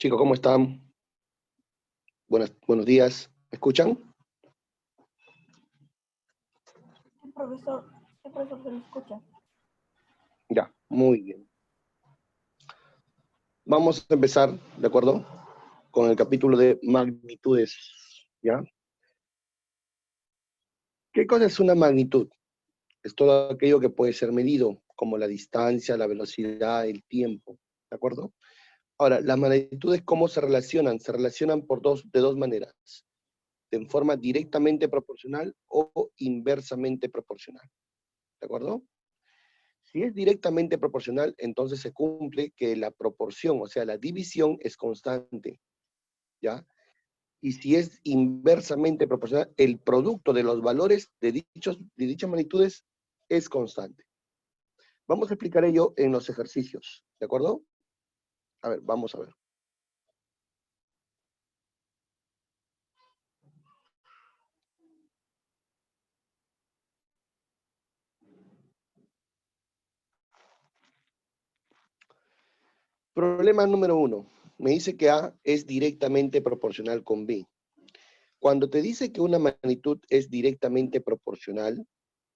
Chicos, ¿cómo están? Buenos días. ¿Me escuchan? Sí, profesor se lo escucha. Ya, muy bien. Vamos a empezar, ¿de acuerdo? Con el capítulo de magnitudes, ¿ya? ¿Qué cosa es una magnitud? Es todo aquello que puede ser medido, como la distancia, la velocidad, el tiempo, ¿de acuerdo? Ahora, las magnitudes, ¿cómo se relacionan? Se relacionan de dos maneras, en forma directamente proporcional o inversamente proporcional, ¿de acuerdo? Si es directamente proporcional, entonces se cumple que la proporción, o sea, la división es constante, ¿ya? Y si es inversamente proporcional, el producto de los valores de dichas magnitudes es constante. Vamos a explicar ello en los ejercicios, ¿de acuerdo? A ver, vamos a ver. Problema número 1. Me dice que A es directamente proporcional con B. Cuando te dice que una magnitud es directamente proporcional,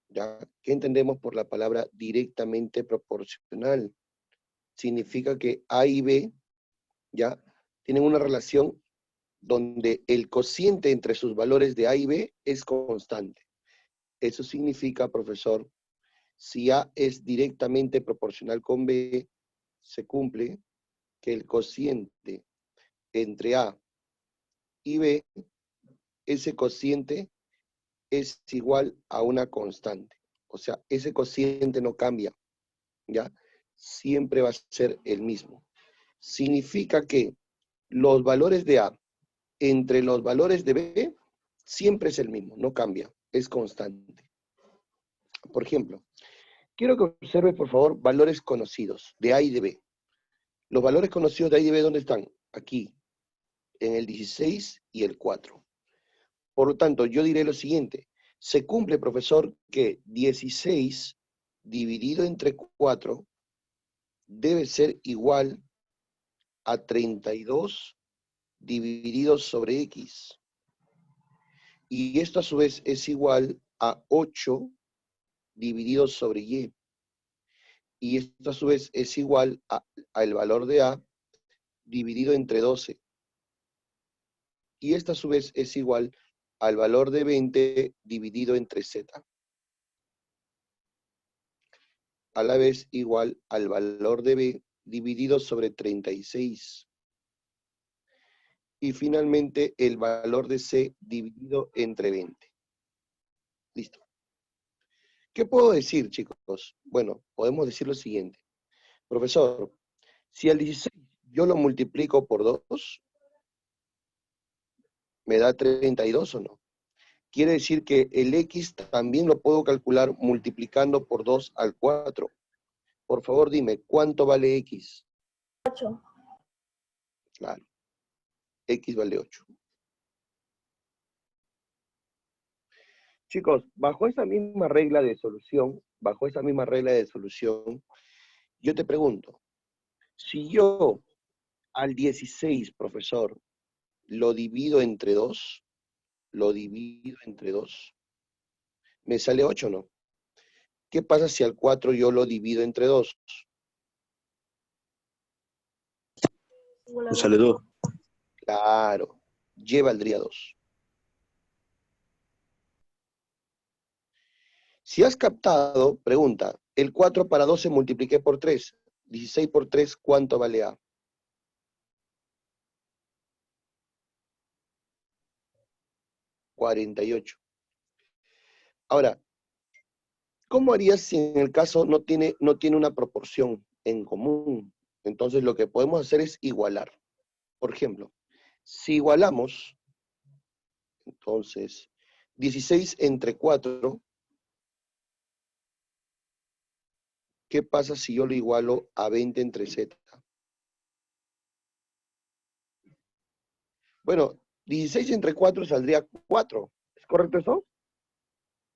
¿ya? ¿Qué entendemos por la palabra directamente proporcional? Significa que A y B, ¿ya? Tienen una relación donde el cociente entre sus valores de A y B es constante. Eso significa, profesor, si A es directamente proporcional con B, se cumple que el cociente entre A y B, ese cociente es igual a una constante. O sea, ese cociente no cambia, ¿ya? Siempre va a ser el mismo. Significa que los valores de A entre los valores de B siempre es el mismo, no cambia, es constante. Por ejemplo, quiero que observe, por favor, valores conocidos de A y de B. Los valores conocidos de A y de B, ¿dónde están? Aquí, en el 16 y el 4. Por lo tanto, yo diré lo siguiente. Se cumple, profesor, que 16 dividido entre 4 debe ser igual a 32 dividido sobre X. Y esto a su vez es igual a 8 dividido sobre Y. Y esto a su vez es igual al valor de A dividido entre 12. Y esto a su vez es igual al valor de 20 dividido entre Z. A la vez igual al valor de B dividido sobre 36. Y finalmente el valor de C dividido entre 20. Listo. ¿Qué puedo decir, chicos? Bueno, podemos decir lo siguiente. Profesor, si al 16 yo lo multiplico por 2, ¿me da 32 o no? Quiere decir que el X también lo puedo calcular multiplicando por 2 al 4. Por favor, dime, ¿cuánto vale X? 8. Claro, X vale 8. Chicos, bajo esa misma regla de solución, yo te pregunto, si yo al 16, profesor, lo divido entre 2, me sale 8, ¿no? ¿Qué pasa si al 4 yo lo divido entre 2? Igual a Me sale 2. Claro, Y valdría 2. Si has captado, pregunta, el 4 para 12 multipliqué por 3. 16 por 3, ¿cuánto vale A? 48. Ahora, ¿cómo harías si en el caso no tiene una proporción en común? Entonces lo que podemos hacer es igualar. Por ejemplo, si igualamos, entonces, 16 entre 4, ¿qué pasa si yo lo igualo a 20 entre Z? Bueno, 16 entre 4 saldría 4. ¿Es correcto eso?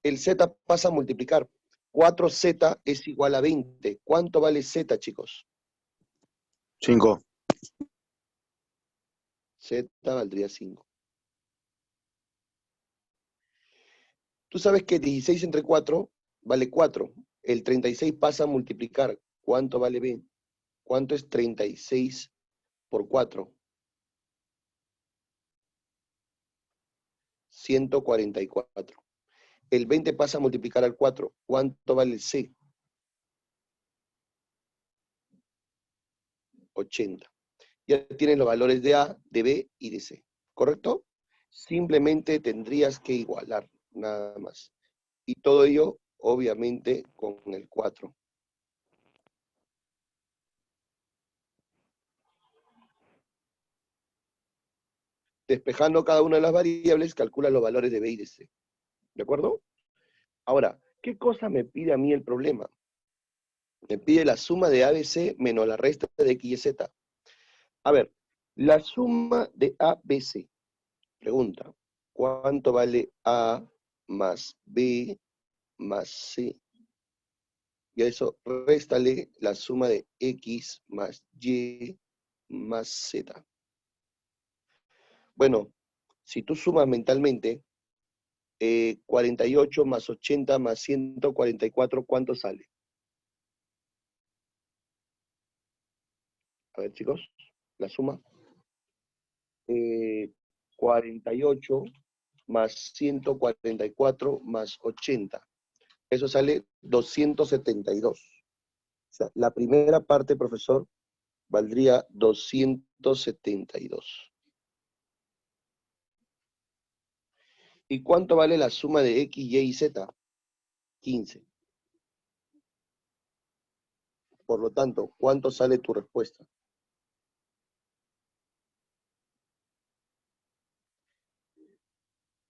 El Z pasa a multiplicar. 4Z es igual a 20. ¿Cuánto vale Z, chicos? 5. Z valdría 5. Tú sabes que 16 entre 4 vale 4. El 36 pasa a multiplicar. ¿Cuánto vale B? ¿Cuánto es 36 por 4? 144. El 20 pasa a multiplicar al 4. ¿Cuánto vale el C? 80. Ya tienes los valores de A, de B y de C. ¿Correcto? Simplemente tendrías que igualar, nada más. Y todo ello, obviamente, con el 4. Despejando cada una de las variables, calcula los valores de B y de C. ¿De acuerdo? Ahora, ¿qué cosa me pide a mí el problema? Me pide la suma de ABC menos la resta de X y Z. A ver, la suma de ABC. Pregunta, ¿cuánto vale A más B más C? Y a eso réstale la suma de X más Y más Z. Bueno, si tú sumas mentalmente, 48 más 80 más 144, ¿cuánto sale? A ver, chicos, la suma. 48 más 144 más 80. Eso sale 272. O sea, la primera parte, profesor, valdría 272. ¿Y cuánto vale la suma de X, Y y Z? 15. Por lo tanto, ¿cuánto sale tu respuesta?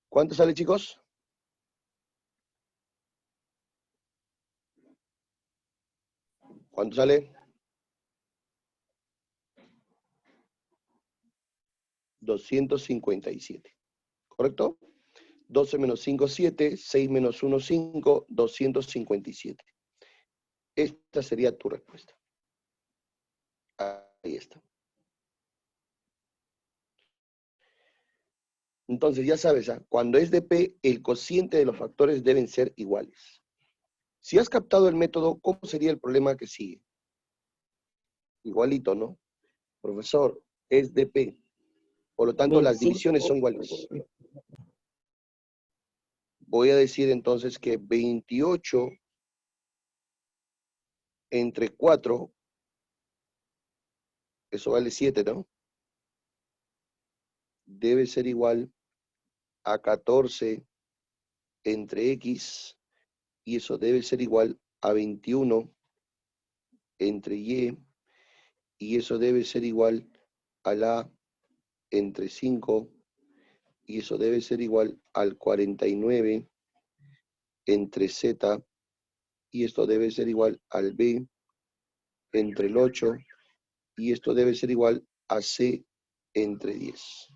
¿Cuánto sale, chicos? ¿Cuánto sale? 257. ¿Correcto? 12 menos 5, 7. 6 menos 1, 5. 257. Esta sería tu respuesta. Ahí está. Entonces, ya sabes, cuando es de P, el cociente de los factores deben ser iguales. Si has captado el método, ¿cómo sería el problema que sigue? Igualito, ¿no? Profesor, es de P. Por lo tanto, las divisiones son iguales. Voy a decir entonces que 28 entre 4, eso vale 7, ¿no? Debe ser igual a 14 entre X, y eso debe ser igual a 21 entre y eso debe ser igual a la entre 5, y eso debe ser igual al 49 entre Z, y esto debe ser igual al B entre el 8, y esto debe ser igual a C entre 10.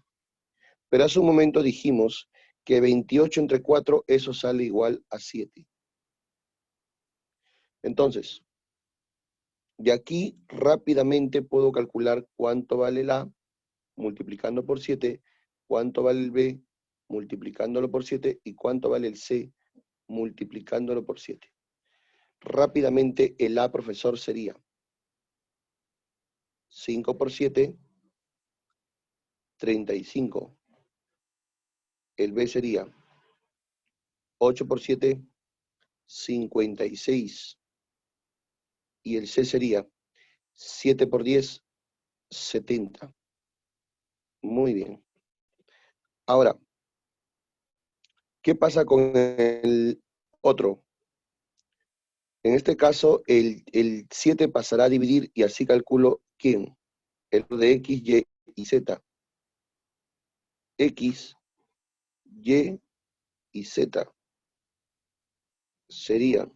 Pero hace un momento dijimos que 28 entre 4, eso sale igual a 7. Entonces, de aquí rápidamente puedo calcular cuánto vale el A multiplicando por 7, cuánto vale el B multiplicándolo por 7 y cuánto vale el C multiplicándolo por 7. Rápidamente el A, profesor, sería 5 por 7, 35. El B sería 8 por 7, 56. Y el C sería 7 por 10, 70. Muy bien. Ahora, ¿qué pasa con el otro? En este caso, el 7 pasará a dividir y así calculo ¿quién? El de X, Y y Z. X, Y y Z serían,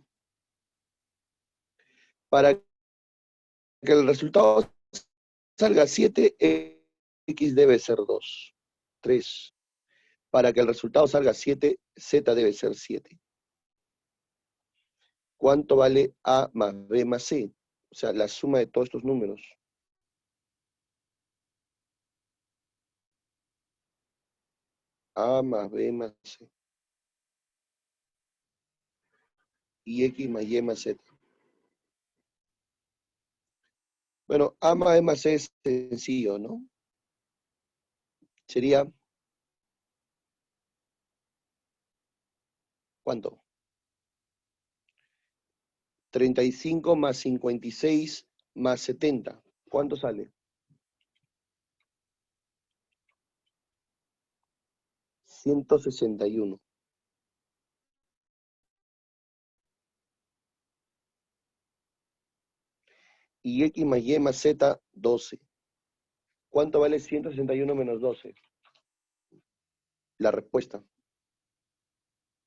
para que el resultado salga 7, X debe ser 2, 3. Para que el resultado salga 7, Z debe ser 7. ¿Cuánto vale A más B más C? O sea, la suma de todos estos números. A más B más C. Y X más Y más Z. Bueno, A más B más C es sencillo, ¿no? Sería, ¿cuánto? 35 más 56 más 70. ¿Cuánto sale? 161. Y X más Y más Z, 12. ¿Cuánto vale 161 menos 12? La respuesta,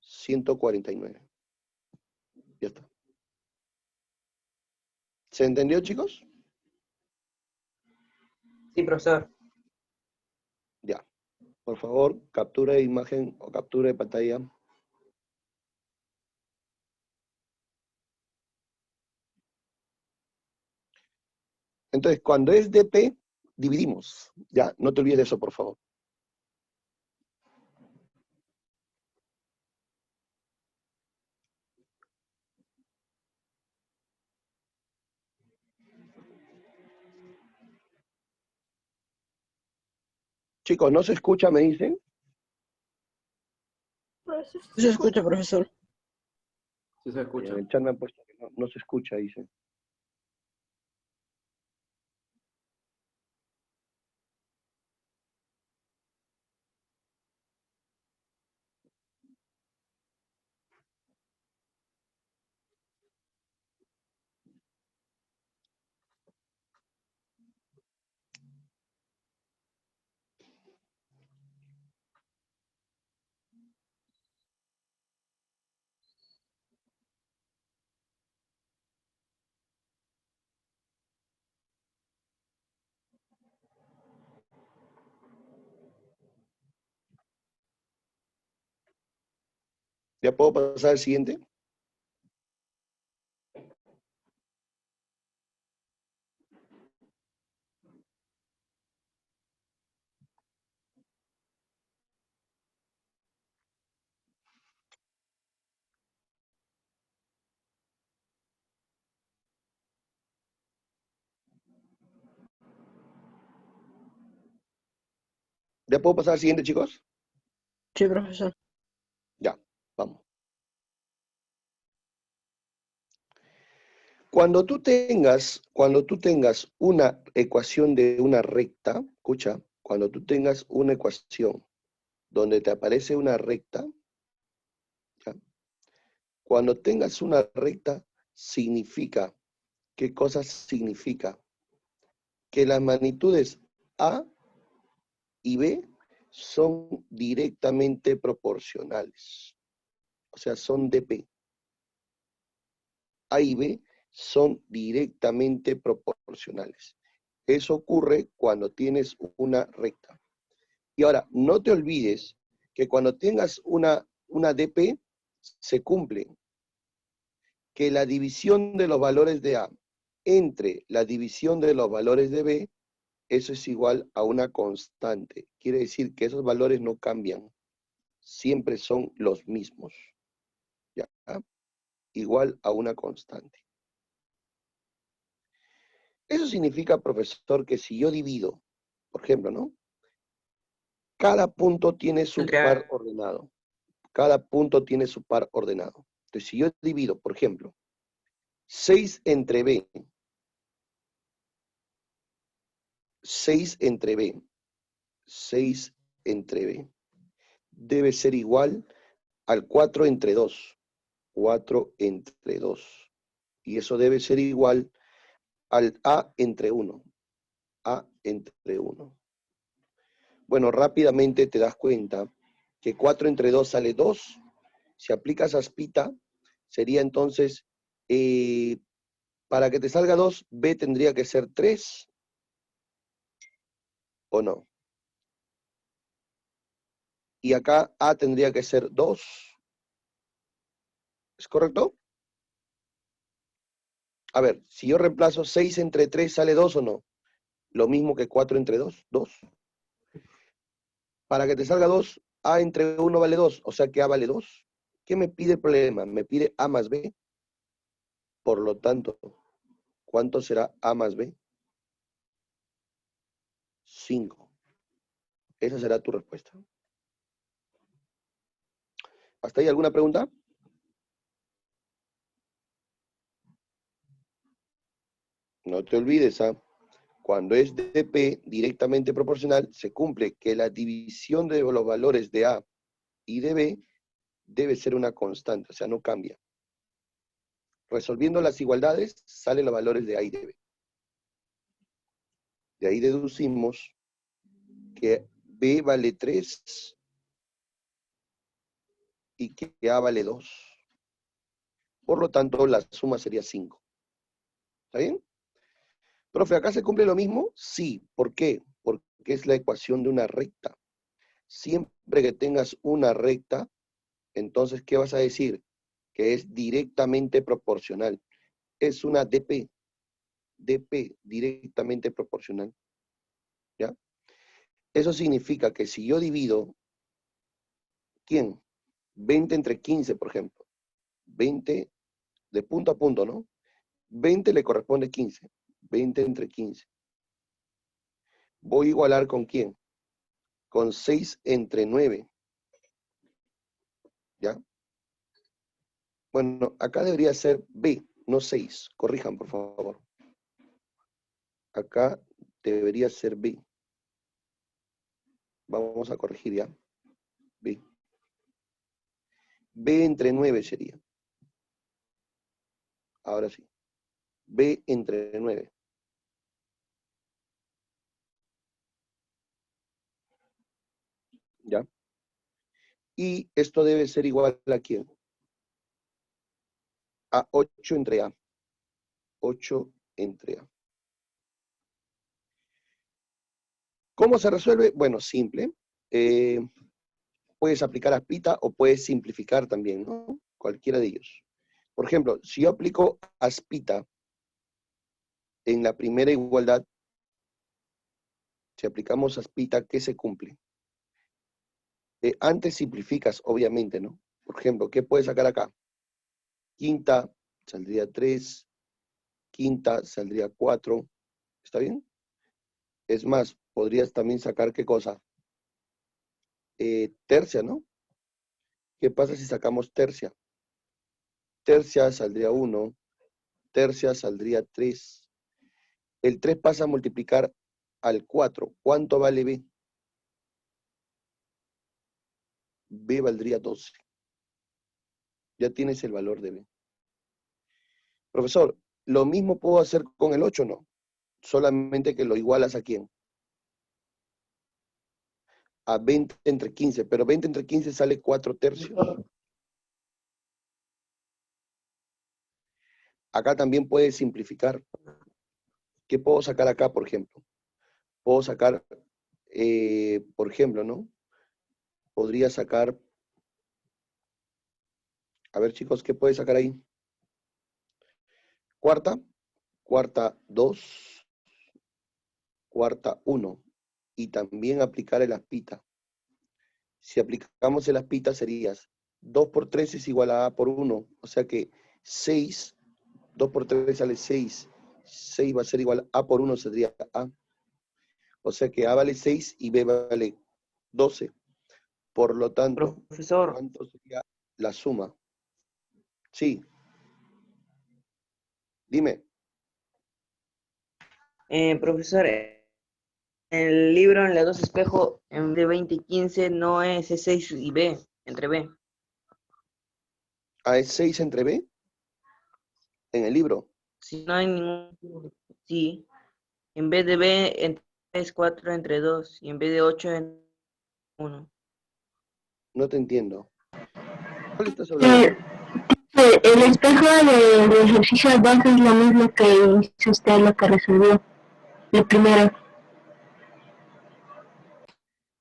149. Ya está. ¿Se entendió, chicos? Sí, profesor. Ya. Por favor, captura de imagen o captura de pantalla. Entonces, cuando es DP, dividimos. Ya, no te olvides de eso, por favor. Chicos, ¿no se escucha, me dicen? Profesor, Sí se escucha, profesor. Sí se En escucha. el chat me han puesto que no se escucha, dicen. ¿Ya puedo pasar al siguiente? ¿Ya puedo pasar al siguiente, chicos? Sí, profesor. Ya, vamos. Cuando tú tengas una ecuación de una recta, escucha, cuando tú tengas una ecuación donde te aparece una recta, ¿ya? Cuando tengas una recta, significa, ¿qué cosa significa? Que las magnitudes A y B son directamente proporcionales. O sea, son dp. A y B son directamente proporcionales. Eso ocurre cuando tienes una recta. Y ahora, no te olvides que cuando tengas una dp, se cumple que la división de los valores de A entre la división de los valores de B, eso es igual a una constante. Quiere decir que esos valores no cambian, siempre son los mismos. ¿Ya? Igual a una constante. Eso significa, profesor, que si yo divido, por ejemplo, ¿no? Cada punto tiene su par ordenado. Cada punto tiene su par ordenado. Entonces, si yo divido, por ejemplo, 6 entre B, 6 entre B, 6 entre B, debe ser igual al 4 entre 2. 4 entre 2. Y eso debe ser igual al A entre 1. A entre 1. Bueno, rápidamente te das cuenta que 4 entre 2 sale 2. Si aplicas aspita, sería entonces, para que te salga 2, B tendría que ser 3, ¿o no? Y acá A tendría que ser 2. ¿Es correcto? A ver, si yo reemplazo 6 entre 3, ¿sale 2 o no? Lo mismo que 4 entre 2, 2. Para que te salga 2, A entre 1 vale 2, o sea que A vale 2. ¿Qué me pide el problema? Me pide A más B. Por lo tanto, ¿cuánto será A más B? 5. Esa será tu respuesta. ¿Hasta ahí alguna pregunta? No te olvides, ¿ah? Cuando es dp directamente proporcional, se cumple que la división de los valores de A y de B debe ser una constante, o sea, no cambia. Resolviendo las igualdades, salen los valores de A y de B. De ahí deducimos que B vale 3 y que A vale 2. Por lo tanto, la suma sería 5. ¿Está bien? Profe, ¿acá se cumple lo mismo? Sí. ¿Por qué? Porque es la ecuación de una recta. Siempre que tengas una recta, entonces, ¿qué vas a decir? Que es directamente proporcional. Es una DP. DP, directamente proporcional. ¿Ya? Eso significa que si yo divido, ¿quién? 20 entre 15, por ejemplo. 20 de punto a punto, ¿no? 20 le corresponde 15. 20 entre 15. Voy a igualar ¿con quién? Con 6 entre 9. ¿Ya? Bueno, acá debería ser B, no 6. Corrijan, por favor. Acá debería ser B. Vamos a corregir ya. B. B entre 9 sería. Ahora sí. B entre 9. ¿Ya? Y esto debe ser igual a ¿quién? A 8 entre A. 8 entre A. ¿Cómo se resuelve? Bueno, simple. Puedes aplicar aspita o puedes simplificar también, ¿no? Cualquiera de ellos. Por ejemplo, si yo aplico aspita en la primera igualdad, si aplicamos aspita, ¿qué se cumple? Antes simplificas, obviamente, ¿no? Por ejemplo, ¿qué puedes sacar acá? Quinta saldría 3, quinta saldría 4, ¿está bien? Es más, podrías también sacar ¿qué cosa? Tercia, ¿no? ¿Qué pasa si sacamos tercia? Tercia saldría 1, tercia saldría 3. El 3 pasa a multiplicar al 4. ¿Cuánto vale B? B valdría 12. Ya tienes el valor de B. Profesor, ¿lo mismo puedo hacer con el 8 no? Solamente que lo igualas ¿a quién? A 20 entre 15, pero 20 entre 15 sale 4 tercios. Acá también puedes simplificar. ¿Qué puedo sacar acá, por ejemplo? Puedo sacar, por ejemplo, ¿no? Podría sacar, a ver chicos, ¿qué puede sacar ahí? Cuarta, cuarta 2, cuarta 1. Y también aplicar el aspita. Si aplicamos el aspita serías 2 por 3 es igual a A por 1. O sea que 6, 2 por 3 sale 6. 6 va a ser igual a por 1 sería A. O sea que A vale 6 y B vale 12. Por lo tanto, Profesor, ¿cuánto sería la suma? Sí. Dime. profesor, en el libro en la 2 espejo, en vez de 20 y 15, no es 6 y B, entre B. A es 6 entre B en el libro. Si no hay ningún, sí, en vez de B, es 4 entre 2, y en vez de 8, entre 1. No te entiendo. ¿Cuál estás hablando? El espejo del ejercicio 2 es lo mismo que hizo usted, lo que resolvió. Lo primero.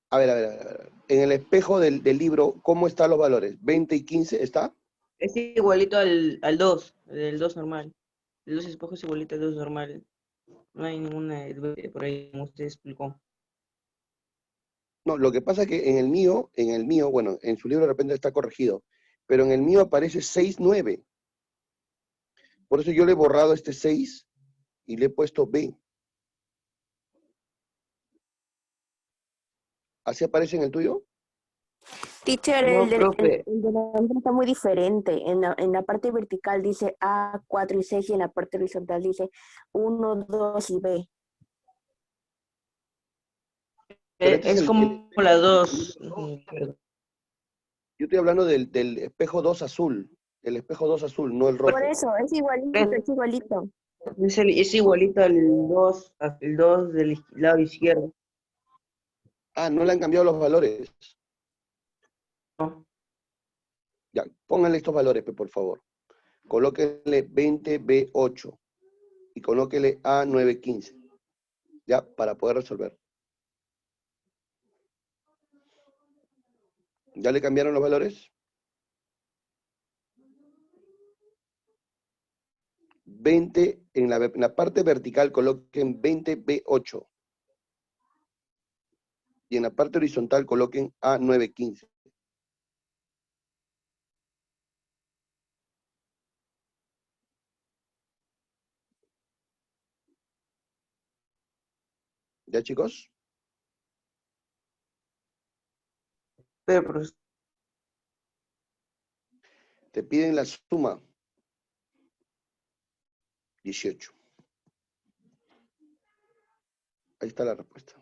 A ver, a ver, a ver. A ver. En el espejo del libro, ¿cómo están los valores? ¿20 y 15 está? Es igualito al 2, el 2 normal. El 2 espejo es igualito al 2 normal. No hay ninguna por ahí, como usted explicó. No, lo que pasa es que en el mío, bueno, en su libro de repente está corregido, pero en el mío aparece 6, 9. Por eso yo le he borrado este 6 y le he puesto B. ¿Así aparece en el tuyo? Teacher, No, profe. el de la letra está muy diferente. En la parte vertical dice A, 4 y 6 y en la parte horizontal dice 1, 2 y B. Pero este es Es como la 2. yo estoy hablando del espejo 2 azul. El espejo 2 azul, no el rojo. Por eso, es igualito, es igualito. Es igualito al 2, el 2 del lado izquierdo. Ah, no le han cambiado los valores. ¿No? Ya, pónganle estos valores, por favor. Colóquenle 20B8 y colóquenle A915. Ya, para poder resolver. ¿Ya le cambiaron los valores? 20, en la parte vertical coloquen 20B8. Y en la parte horizontal coloquen A915. ¿Ya, chicos? Pero, profesor, Te piden la suma. 18. Ahí está la respuesta.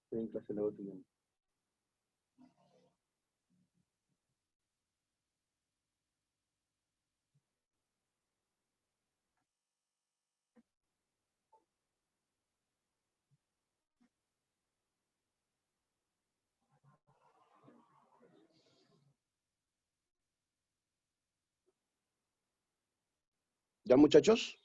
Estoy en clase, luego te llamo. ¿Ya, muchachos?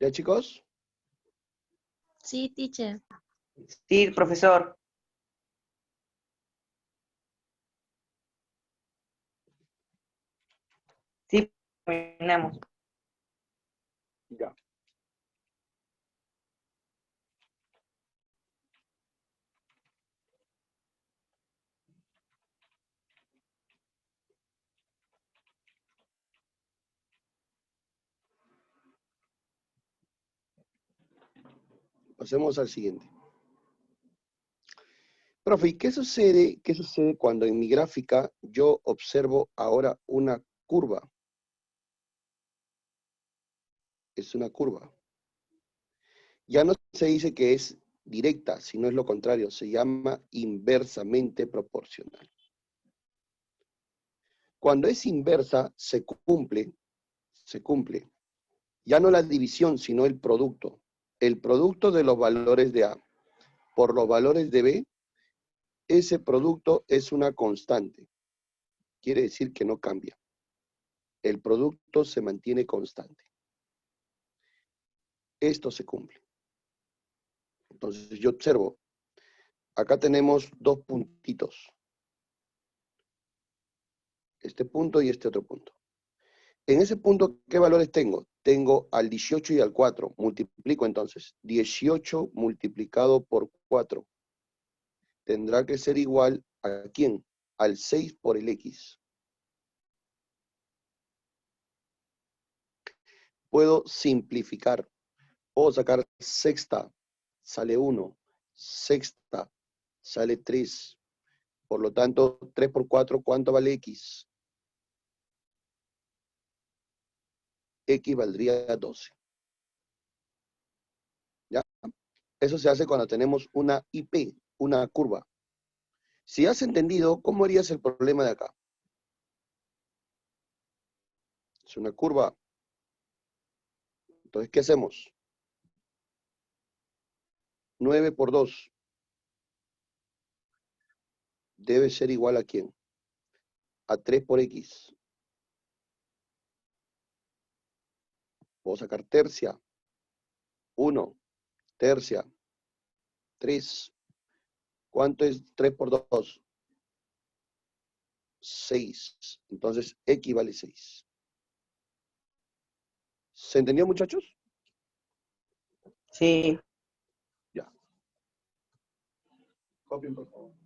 ¿Ya, chicos? Sí, teacher. sí, profesor. Sí, terminamos. Ya. Pasemos al siguiente. Profe, ¿y qué sucede cuando en mi gráfica yo observo ahora una curva? Es una curva. Ya no se dice que es directa, sino es lo contrario, se llama inversamente proporcional. Cuando es inversa, se cumple, ya no la división, sino el producto. El producto de los valores de A por los valores de B, ese producto es una constante. Quiere decir que no cambia. El producto se mantiene constante. Esto se cumple. Entonces yo observo. Acá tenemos dos puntitos. Este punto y este otro punto. En ese punto, ¿qué valores tengo? Tengo al 18 y al 4. Multiplico entonces. 18 multiplicado por 4. Tendrá que ser igual ¿a quién? Al 6 por el X. Puedo simplificar. Puedo sacar sexta, sale 1. Sexta, sale 3. Por lo tanto, 3 por 4, ¿cuánto vale X? X valdría 12. ¿Ya? Eso se hace cuando tenemos una IP, una curva. Si has entendido, ¿cómo harías el problema de acá? Es una curva. Entonces, ¿qué hacemos? 9 por 2 debe ser igual ¿a quién? A 3 por X. Puedo sacar tercia. 1, tercia, 3. ¿Cuánto es 3 por 2? 6. Entonces, X vale 6. ¿Se entendió, muchachos? Sí. Ya. Copien, por favor.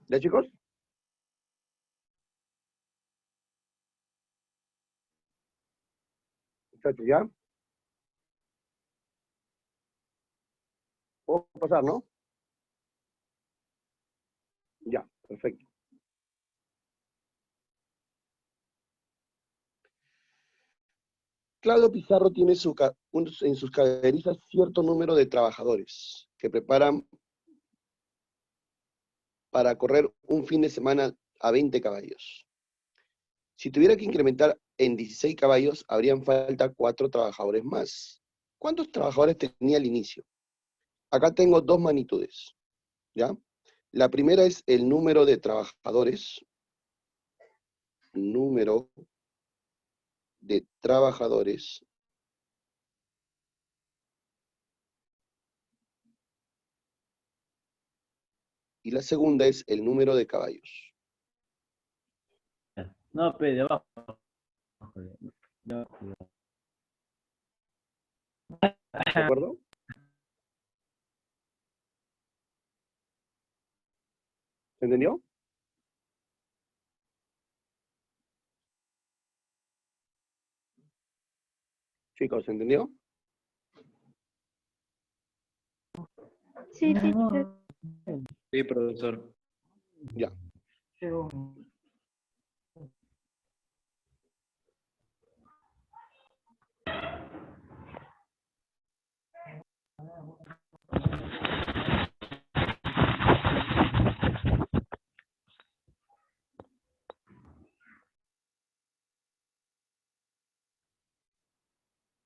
¿Ya, chicos? Muchachos, ¿ya? ¿Puedo pasar, no? Ya, perfecto. Claudio Pizarro tiene en sus caballerizas cierto número de trabajadores que preparan para correr un fin de semana a 20 caballos. Si tuviera que incrementar en 16 caballos, habrían falta 4 trabajadores más. ¿Cuántos trabajadores tenía al inicio? Acá tengo dos magnitudes, ¿ya? La primera es el número de trabajadores número de trabajadores y la segunda es el número de caballos. No, pero de abajo. De abajo. ¿De acuerdo? ¿Se entendió? Chicos, ¿se entendió? Sí, teacher. Sí, profesor. Ya.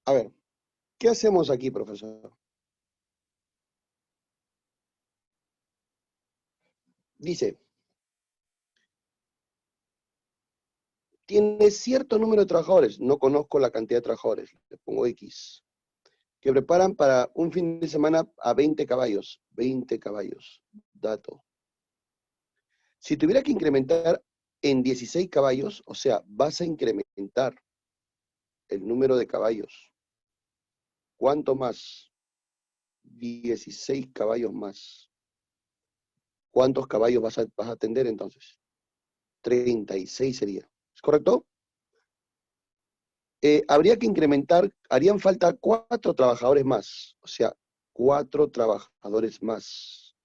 A ver, ¿qué hacemos aquí, profesor? Dice, tiene cierto número de trabajadores, no conozco la cantidad de trabajadores, le pongo X, que preparan para un fin de semana a 20 caballos, dato. Si tuviera que incrementar en 16 caballos, o sea, vas a incrementar el número de caballos. ¿Cuánto más? 16 caballos más. ¿Cuántos caballos vas a atender entonces? 36 sería. ¿Es correcto? Habría que incrementar, harían falta 4 trabajadores más. O sea, 4 trabajadores más.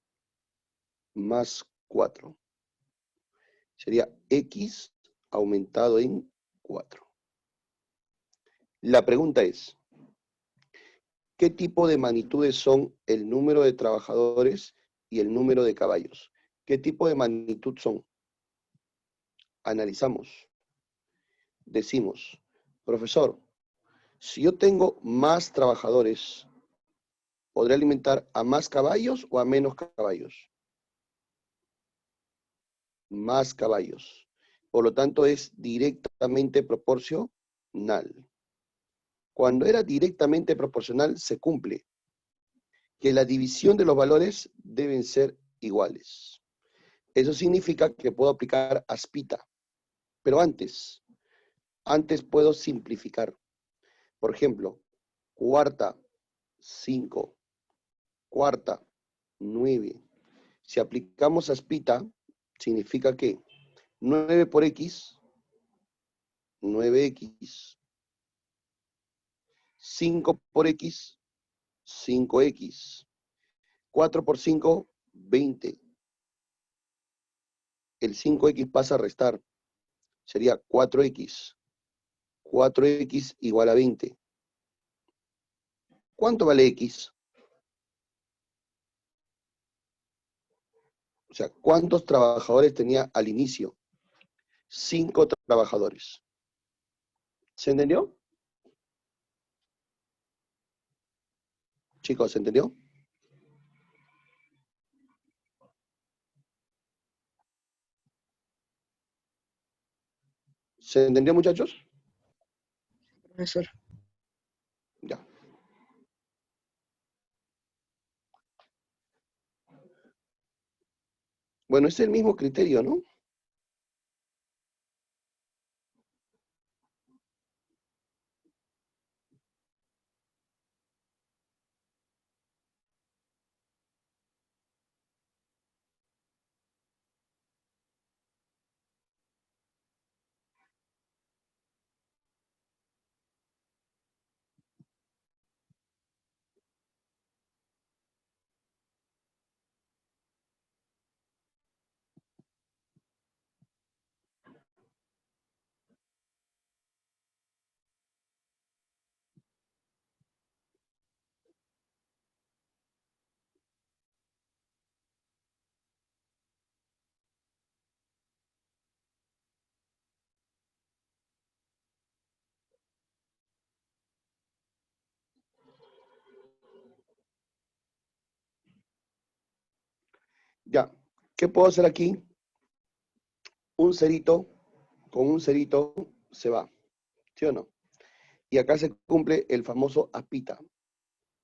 Más 4. Sería X aumentado en 4. La pregunta es, ¿qué tipo de magnitudes son el número de trabajadores y el número de caballos? ¿Qué tipo de magnitud son? Analizamos. Decimos, profesor, si yo tengo más trabajadores, ¿podré alimentar a más caballos o a menos caballos? Más caballos. Por lo tanto, es directamente proporcional. Cuando era directamente proporcional, se cumple que la división de los valores deben ser iguales. Eso significa que puedo aplicar aspita. Pero antes puedo simplificar. Por ejemplo, cuarta, 5, cuarta, 9. Si aplicamos aspita, significa que 9 por X, 9X. 5 por X, 5X. 4 por 5, 20. El 5X pasa a restar. Sería 4X. 4X igual a 20. ¿Cuánto vale X? O sea, ¿cuántos trabajadores tenía al inicio? 5 trabajadores. ¿Se entendió? Chicos, ¿se entendió? ¿Se entendió, muchachos? Profesor. Ya. Bueno, es el mismo criterio, ¿no? Ya. ¿Qué puedo hacer aquí? Un cerito con un cerito se va, ¿sí o no? Y acá se cumple el famoso aspita.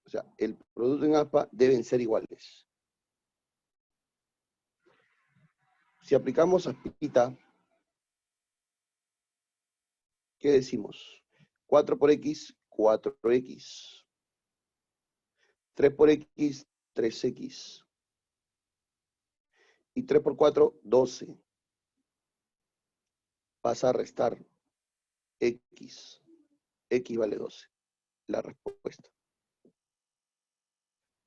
O sea, el producto en aspa deben ser iguales. Si aplicamos aspita, ¿qué decimos? 4 por x, 4x. 3 por x, 3x. Y 3 por 4, 12. Pasa a restar x. X vale 12. La respuesta.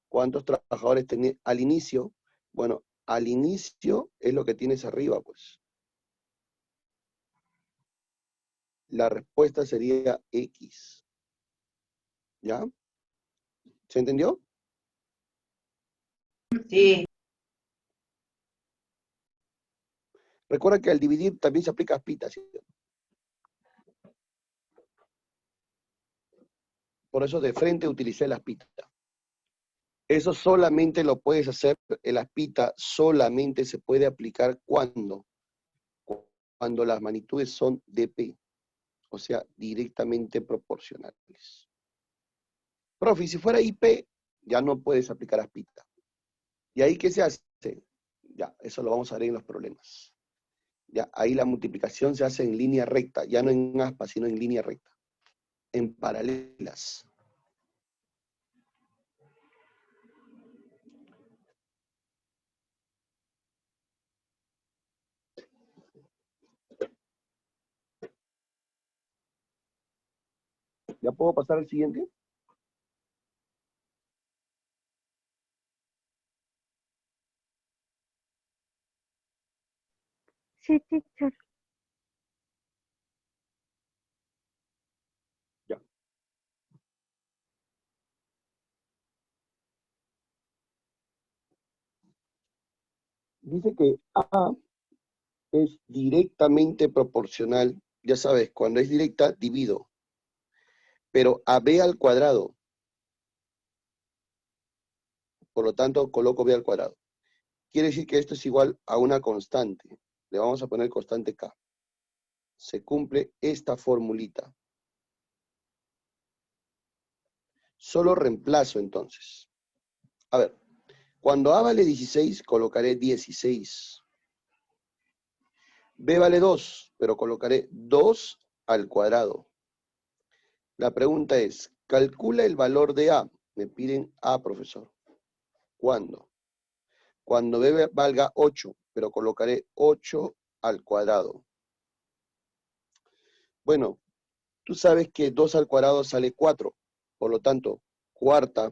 ¿Cuántos trabajadores tenía al inicio? Bueno, al inicio es lo que tienes arriba, pues. La respuesta sería X. ¿Ya? ¿Se entendió? Sí. Recuerda que al dividir también se aplica aspita, ¿sí? Por eso de frente utilicé la aspita. Eso solamente lo puedes hacer, el aspita solamente se puede aplicar cuando las magnitudes son dp, o sea, directamente proporcionales. Profe, si fuera IP, ya no puedes aplicar aspita. ¿Y ahí qué se hace? Ya, eso lo vamos a ver en los problemas. Ya, ahí la multiplicación se hace en línea recta, ya no en aspa, sino en línea recta, en paralelas. ¿Ya puedo pasar al siguiente? Sí, teacher. Ya. Dice que A es directamente proporcional. Ya sabes, cuando es directa, divido. Pero a B al cuadrado. Por lo tanto, coloco B al cuadrado. Quiere decir que esto es igual a una constante. Le vamos a poner constante K. Se cumple esta formulita. Solo reemplazo entonces. A ver, cuando A vale 16, colocaré 16. B vale 2, pero colocaré 2 al cuadrado. La pregunta es, calcula el valor de A. Me piden A, profesor. ¿Cuándo? Cuando B valga 8, pero colocaré 8 al cuadrado. Bueno, tú sabes que 2 al cuadrado sale 4. Por lo tanto, cuarta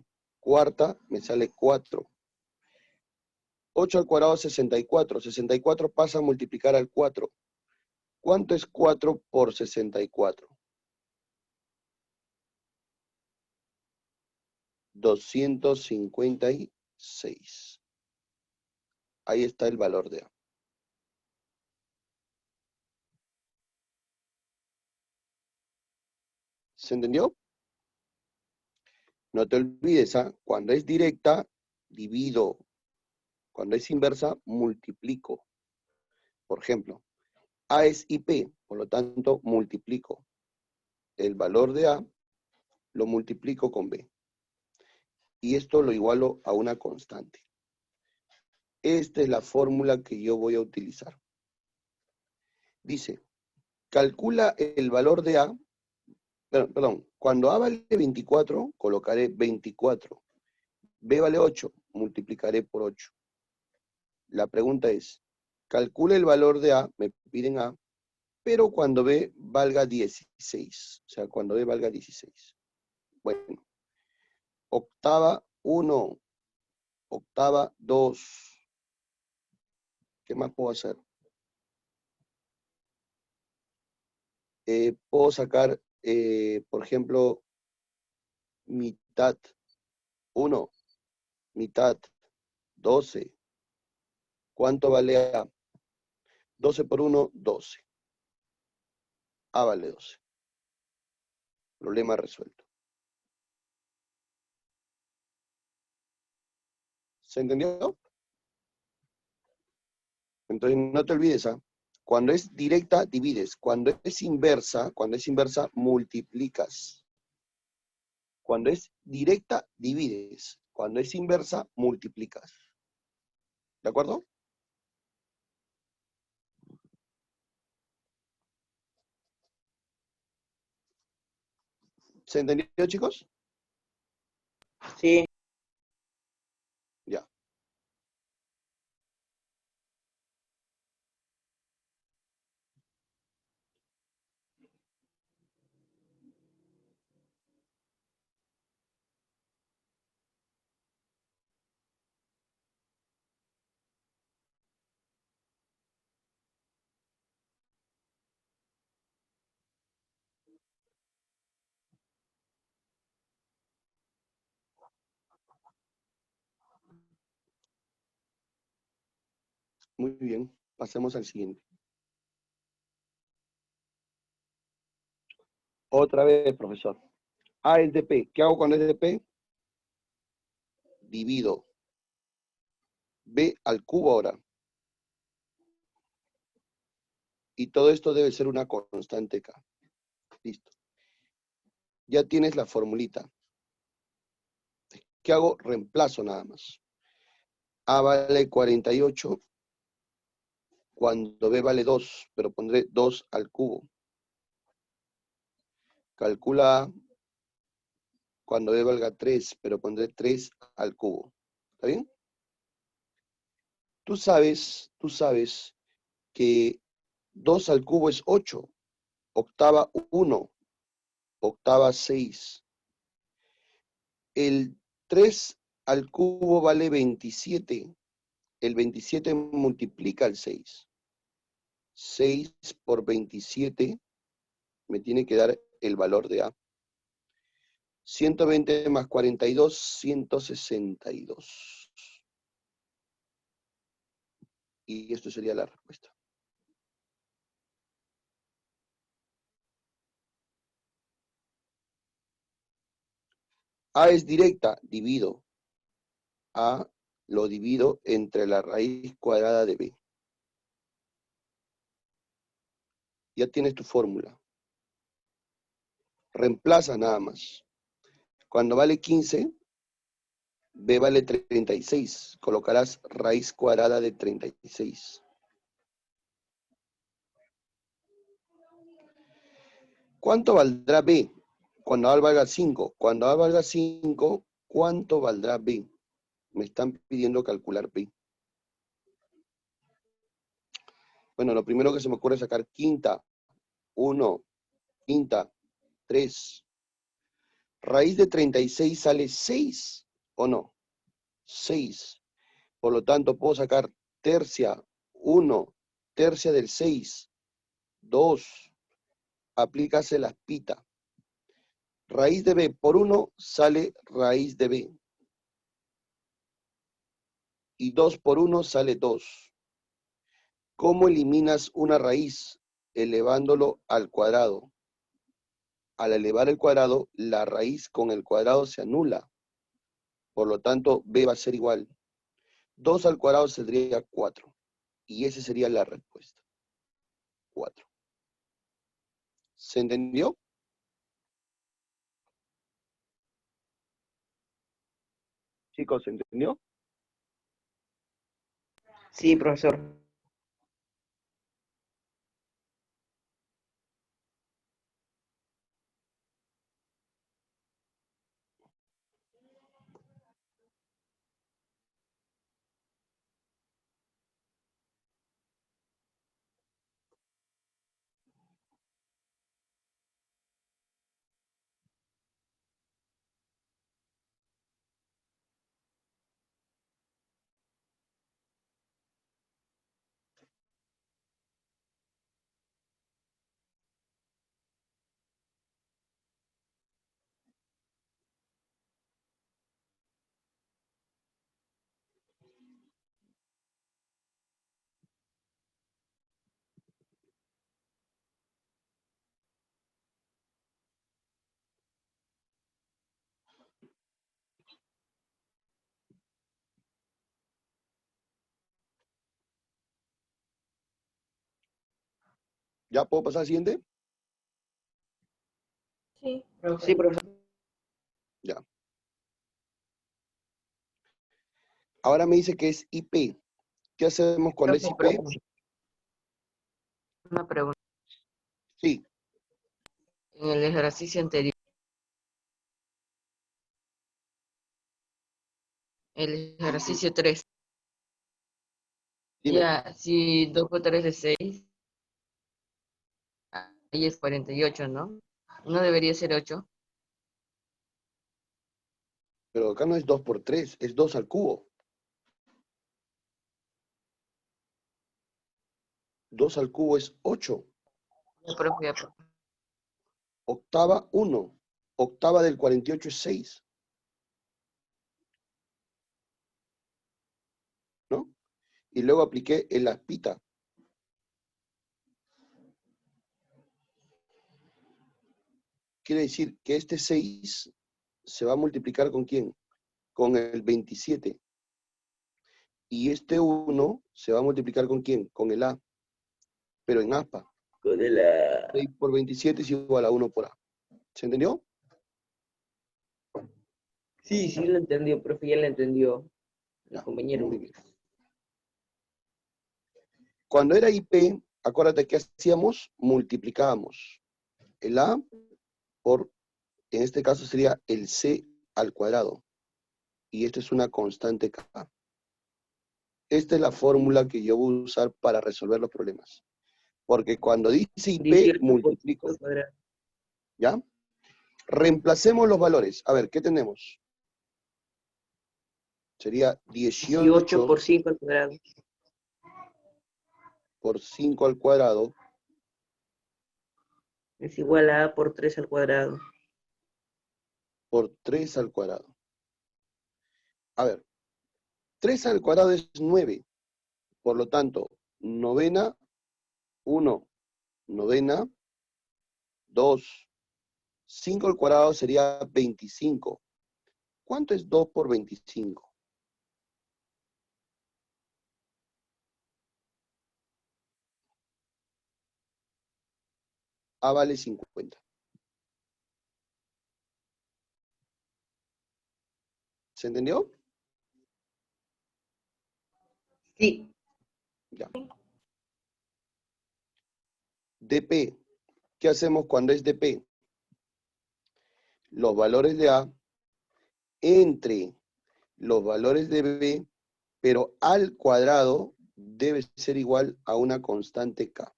me sale 4. 8 al cuadrado, 64. 64 pasa a multiplicar al 4. ¿Cuánto es 4 por 64? 256. Ahí está el valor de A. ¿Se entendió? No te olvides, ¿ah? Cuando es directa, divido. Cuando es inversa, multiplico. Por ejemplo, A es IP, por lo tanto, multiplico. El valor de A lo multiplico con B. Y esto lo igualo a una constante. Esta es la fórmula que yo voy a utilizar. Dice, calcula el valor de A, perdón, cuando A vale 24, colocaré 24. B vale 8, multiplicaré por 8. La pregunta es, calcula el valor de A, me piden A, pero cuando B valga 16. O sea, cuando B valga 16. Bueno, octava 1, octava 2. ¿Qué más puedo hacer? Puedo sacar, por ejemplo, mitad 1, mitad 12. ¿Cuánto vale A? 12 por 1, 12. A vale 12. Problema resuelto. ¿Se entendió? Entonces no te olvides, ¿ah? Cuando es directa, divides. Cuando es inversa, multiplicas. Cuando es directa, divides. Cuando es inversa, multiplicas. ¿De acuerdo? ¿Se entendió, chicos? Sí. Ya. Muy bien. Pasemos al siguiente. Otra vez, profesor. A es de P. ¿Qué hago cuando es de P? Divido. B al cubo ahora. Y todo esto debe ser una constante K. Listo. Ya tienes la formulita. ¿Qué hago? Reemplazo nada más. A vale 48 cuando B vale 2, pero pondré 2 al cubo. Calcula A cuando B valga 3, pero pondré 3 al cubo. ¿Está bien? Tú sabes que 2 al cubo es 8, octava 1, octava 6. El 3 al cubo vale 27. El 27 multiplica el 6. 6 por 27 me tiene que dar el valor de A. 120 más 42, 162. Y esto sería la respuesta. A es directa, divido. A lo divido entre la raíz cuadrada de B. Ya tienes tu fórmula. Reemplaza nada más. Cuando vale 15, B vale 36. Colocarás raíz cuadrada de 36. ¿Cuánto valdrá B? Cuando A valga 5. Cuando A valga 5, ¿cuánto valdrá B? Me están pidiendo calcular B. Bueno, lo primero que se me ocurre es sacar quinta. 1, quinta, 3. Raíz de 36 sale 6, ¿o no? 6. Por lo tanto, puedo sacar tercia, 1, tercia del 6, 2. Aplícase la pita. Raíz de B por 1 sale raíz de B. Y 2 por 1 sale 2. ¿Cómo eliminas una raíz? Elevándolo al cuadrado. Al elevar el cuadrado, la raíz con el cuadrado se anula. Por lo tanto, B va a ser igual. 2 al cuadrado sería 4. Y esa sería la respuesta. 4. ¿Se entendió? Chicos, ¿se entendió? Sí, profesor. ¿Ya puedo pasar al siguiente? Sí. Sí, profesor. Ya. Ahora me dice que es IP. ¿Qué hacemos cuando es IP? Una pregunta. Sí. En el ejercicio anterior, el ejercicio 3, Dime. ya, si 2 por 3 es 6, ahí es 48, ¿no? No debería ser 8. Pero acá no es 2 por 3, es 2 al cubo. 2 al cubo es 8. Ya, profe, ya, profe. Octava, 1. Octava del 48 es 6. ¿No? Y luego apliqué el aspita. Quiere decir que este 6 se va a multiplicar ¿con quién? Con el 27. Y este 1 se va a multiplicar ¿con quién? Con el A. Pero en aspa. Con el 6 por 27 es igual a 1 por A. ¿Se entendió? Sí, sí lo entendió, profe, ya lo entendió el Ya, compañero. muy bien. Cuando era IP, acuérdate que hacíamos, multiplicábamos el A por, en este caso sería el C al cuadrado. Y esto es una constante K. Esta es la fórmula que yo voy a usar para resolver los problemas. Porque cuando dice IP, 18 por multiplico. 5 al cuadrado. ¿Ya? Reemplacemos los valores. A ver, ¿qué tenemos? Sería 18 18 por 5 al cuadrado. por 5 al cuadrado Es igual a A por 3 al cuadrado. por 3 al cuadrado. A ver, 3 al cuadrado es 9. Por lo tanto, novena, 1, novena, 2, 5 al cuadrado sería 25. ¿Cuánto es 2 por 25? A vale 50. ¿Se entendió? Sí. Ya. DP. ¿Qué hacemos cuando es DP? Los valores de A entre los valores de B, pero al cuadrado debe ser igual a una constante K.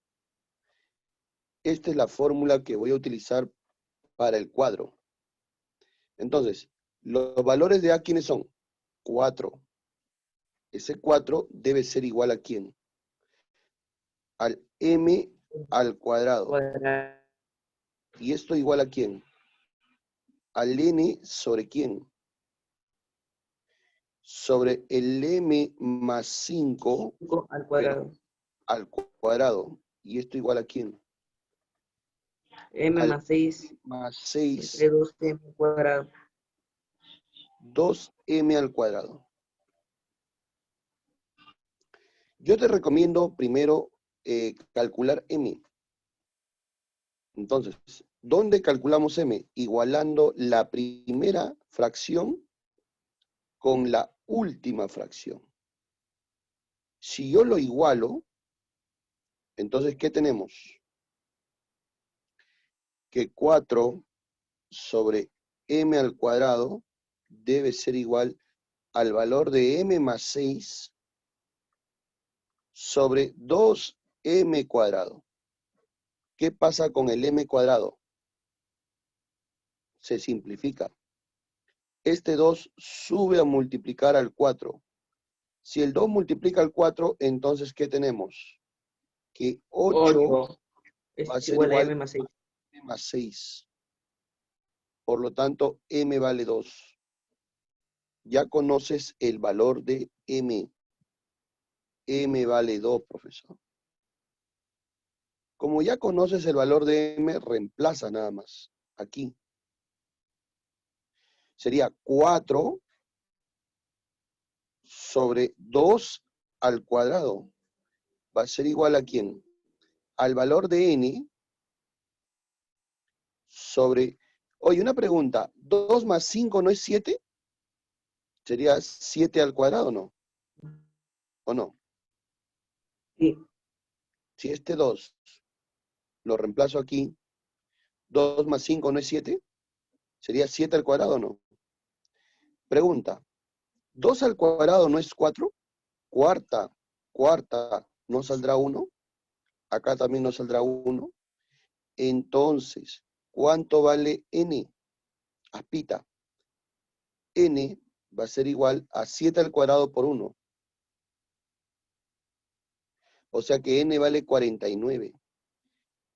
Esta es la fórmula que voy a utilizar para el cuadro. Entonces, los valores de A, ¿quiénes son? 4. Ese 4 debe ser igual a ¿quién? Al M al cuadrado. Cuadrado. ¿Y esto igual a quién? Al N sobre quién? Sobre el M más 5 5 al cuadrado. al cuadrado. ¿Y esto igual a quién? M Al más 6 más 6, entre 2M al cuadrado. 2M al cuadrado. Yo te recomiendo primero calcular M. Entonces, ¿dónde calculamos M? Igualando la primera fracción con la última fracción. Si yo lo igualo, entonces, ¿qué tenemos? Que 4 sobre M al cuadrado debe ser igual al valor de M más 6 sobre 2M cuadrado. ¿Qué pasa con el M cuadrado? Se simplifica. Este 2 sube a multiplicar al 4. Si el 2 multiplica al 4, entonces, ¿qué tenemos? Que 8 8 va a es ser igual a igual M más 6. a M más 6. Por lo tanto, M vale 2. Ya conoces el valor de M. M vale 2, profesor. Como ya conoces el valor de M, reemplaza nada más. Aquí. Sería 4 sobre 2 al cuadrado. Va a ser igual a ¿quién? al valor de n sobre... Oye, una pregunta. ¿2 más 5 no es 7? ¿Sería 7 al cuadrado o no? ¿O no? Sí. Si este 2 lo reemplazo aquí, 2 más 5 no es 7, ¿sería 7 al cuadrado o no? Pregunta, ¿2 al cuadrado no es 4? Cuarta, ¿no saldrá 1? Acá también no saldrá 1. Entonces, ¿cuánto vale n? Aspita. N va a ser igual a 7 al cuadrado por 1. O sea que n vale 49.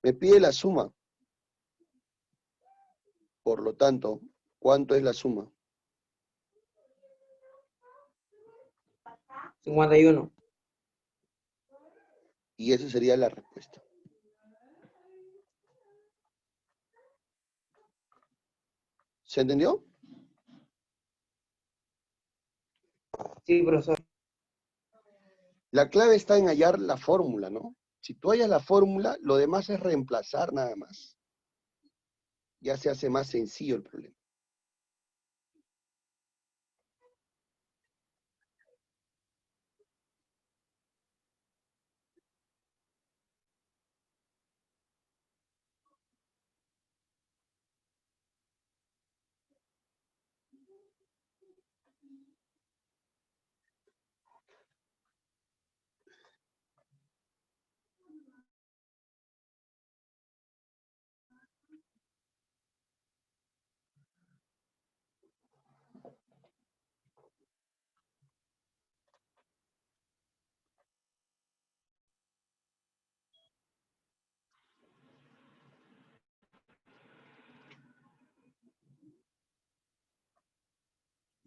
Me pide la suma. Por lo tanto, ¿cuánto es la suma? 51. Y esa sería la respuesta. ¿Se entendió? Sí, profesor. La clave está en hallar la fórmula, ¿no? Si tú hallas la fórmula, lo demás es reemplazar nada más. Ya se hace más sencillo el problema.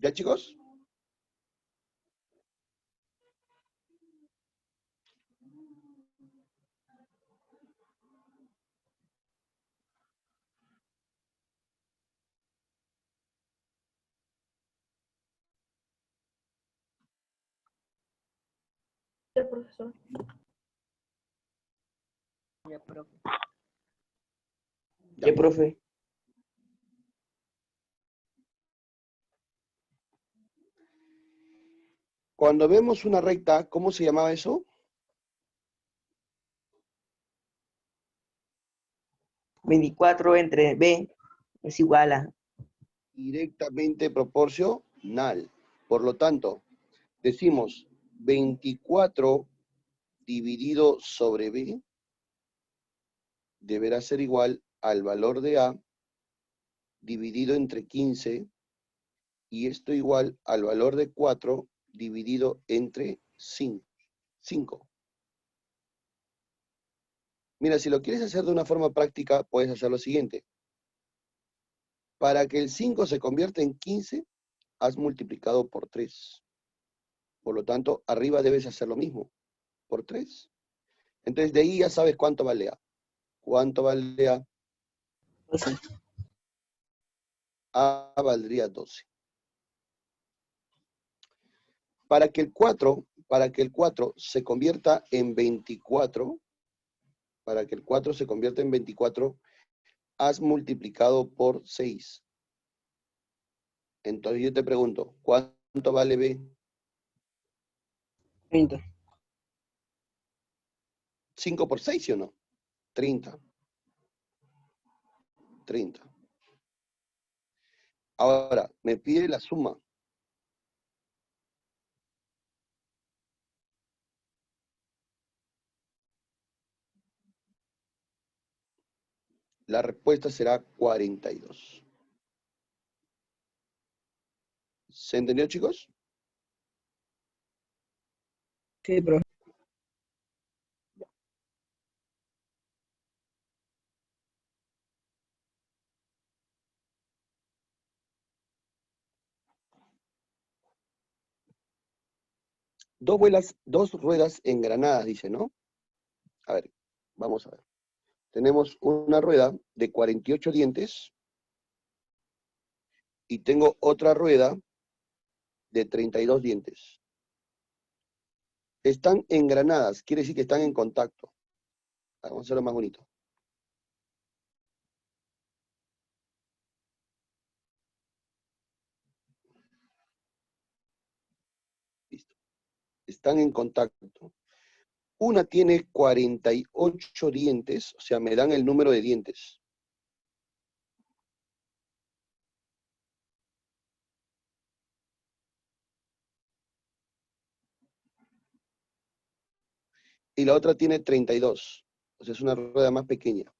¿Ya, chicos? El profesor. Ya, profe. Ya. Ya, profe. Cuando vemos una recta, ¿cómo se llamaba eso? ¿24 entre B es igual a? Directamente proporcional. Por lo tanto, decimos 24 dividido sobre B deberá ser igual al valor de A dividido entre 15 y esto igual al valor de 4 dividido entre 5. Mira, si lo quieres hacer de una forma práctica, puedes hacer lo siguiente. Para que el 5 se convierta en 15, has multiplicado por 3. Por lo tanto, arriba debes hacer lo mismo, por 3. Entonces, de ahí ya sabes cuánto vale A. ¿Cuánto vale A? A valdría 12. Para que el 4 se convierta en 24, para que el 4 se convierta en 24, has multiplicado por 6. Entonces yo te pregunto, ¿cuánto vale B? 30. 5 por 6, ¿sí o no? 30. 30. Ahora, me pide la suma. La respuesta será 42. ¿Se entendió, chicos? Sí, profe. Dos ruedas engranadas, dice, ¿no? A ver, vamos a ver. Tenemos una rueda de 48 dientes y tengo otra rueda de 32 dientes. Están engranadas, quiere decir que están en contacto. Vamos a hacerlo más bonito. Listo. Están en contacto. Una tiene 48 dientes, o sea, me dan el número de dientes. Y la otra tiene 32. O sea, es una rueda más pequeña.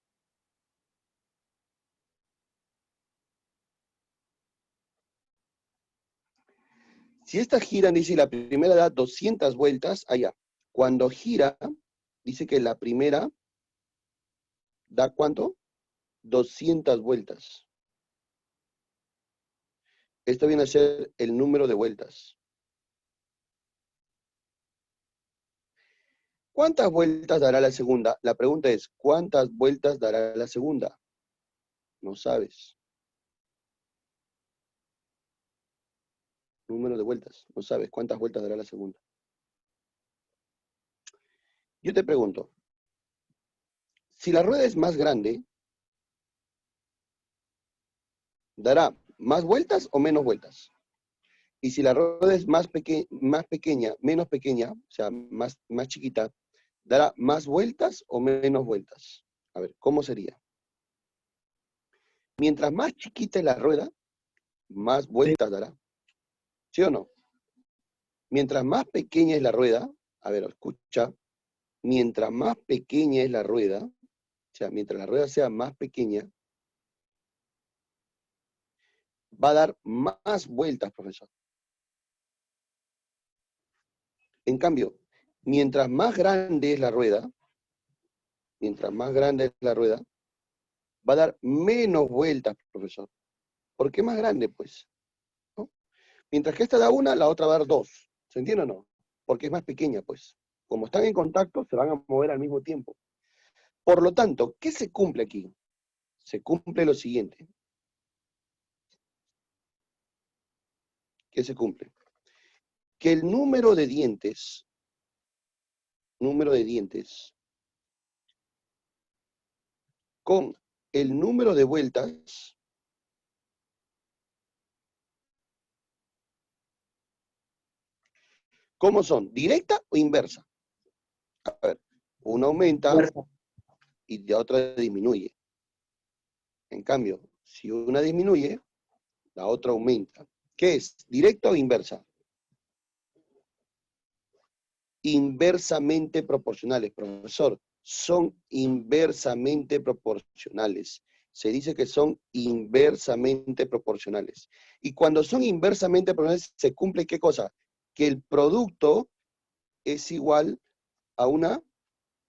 Si estas giran, dice, la primera da 200 vueltas, allá. Cuando gira, dice que la primera da ¿cuánto? 200 vueltas. Esto viene a ser el número de vueltas. ¿Cuántas vueltas dará la segunda? La pregunta es, ¿cuántas vueltas dará la segunda? No sabes. Número de vueltas. No sabes cuántas vueltas dará la segunda. Yo te pregunto, si la rueda es más grande, ¿dará más vueltas o menos vueltas? Y si la rueda es más pequeña, menos pequeña, o sea, más chiquita, ¿dará más vueltas o menos vueltas? A ver, ¿cómo sería? Mientras más chiquita es la rueda, más vueltas dará. ¿Sí o no? Mientras más pequeña es la rueda, a ver, escucha, mientras más pequeña es la rueda, o sea, mientras la rueda sea más pequeña, va a dar más vueltas, profesor. En cambio, mientras más grande es la rueda, va a dar menos vueltas, profesor. ¿Por qué más grande, pues? ¿No? Mientras que esta da una, la otra va a dar dos. ¿Se entiende o no? Porque es más pequeña, pues. Como están en contacto, se van a mover al mismo tiempo. Por lo tanto, ¿qué se cumple aquí? Se cumple lo siguiente. ¿Qué se cumple? Que el número de dientes, con el número de vueltas, ¿cómo son? ¿Directa o inversa? A ver, una aumenta y la otra disminuye. En cambio, si una disminuye, la otra aumenta. ¿Qué es? ¿Directa o inversa? Inversamente proporcionales, profesor. Son inversamente proporcionales. Se dice que son inversamente proporcionales. Y cuando son inversamente proporcionales, se cumple ¿qué cosa? Que el producto es igual a una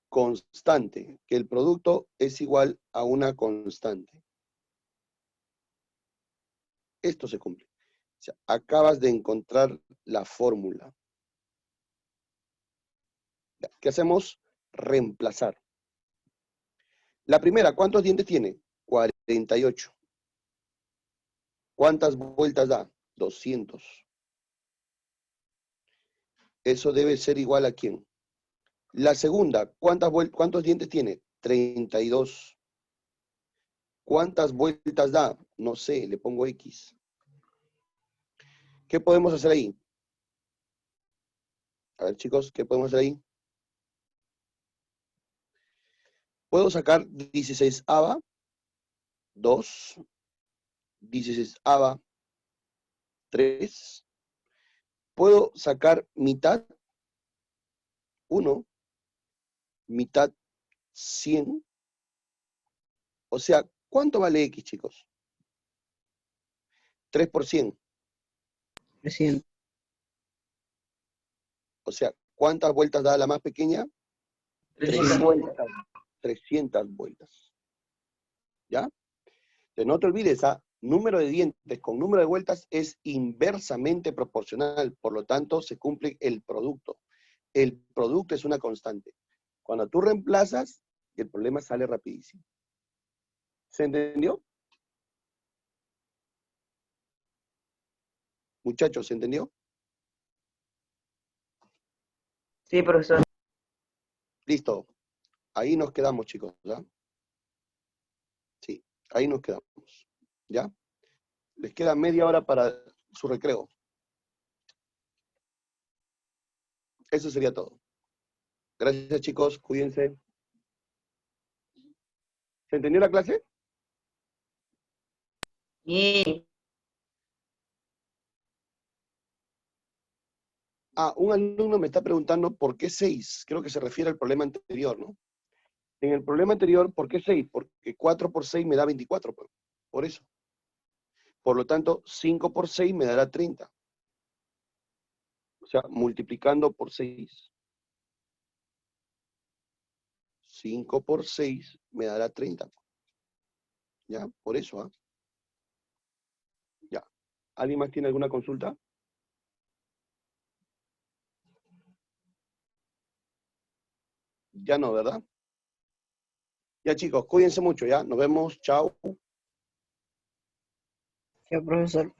constante. Que el producto es igual a una constante. Esto se cumple. O sea, acabas de encontrar la fórmula. ¿Qué hacemos? Reemplazar. La primera, ¿cuántos dientes tiene? 48. ¿Cuántas vueltas da? 200. Eso debe ser igual a ¿quién? La segunda, ¿cuántos dientes tiene? 32. ¿Cuántas vueltas da? No sé, le pongo X. ¿Qué podemos hacer ahí? A ver, chicos, ¿qué podemos hacer ahí? Puedo sacar 16ava, 2, 16ava, 3. Puedo sacar mitad, 1, mitad, 100. O sea, ¿cuánto vale X, chicos? 3 por 100. 300. O sea, ¿cuántas vueltas da la más pequeña? 300 vueltas. 300 vueltas. ¿Ya? Entonces, no te olvides, número de dientes con número de vueltas es inversamente proporcional. Por lo tanto, se cumple el producto. El producto es una constante. Cuando tú reemplazas, el problema sale rapidísimo. ¿Se entendió? Muchachos, ¿se entendió? Sí, profesor. Listo. Ahí nos quedamos, chicos, ¿ya? Sí, ahí nos quedamos, ¿ya? Les queda media hora para su recreo. Eso sería todo. Gracias, chicos. Cuídense. ¿Se entendió la clase? Bien. Ah, un alumno me está preguntando por qué 6. Creo que se refiere al problema anterior, ¿no? En el problema anterior, ¿por qué 6? Porque 4 por 6 me da 24, pues. Por eso. Por lo tanto, 5 por 6 me dará 30. O sea, multiplicando por 6. 5 por 6 me dará 30. ¿Ya? Por eso, ¿ah? Ya. ¿Alguien más tiene alguna consulta? Ya no, ¿verdad? Ya, chicos, cuídense mucho, ¿ya? Nos vemos. Chao. Ya, profesor.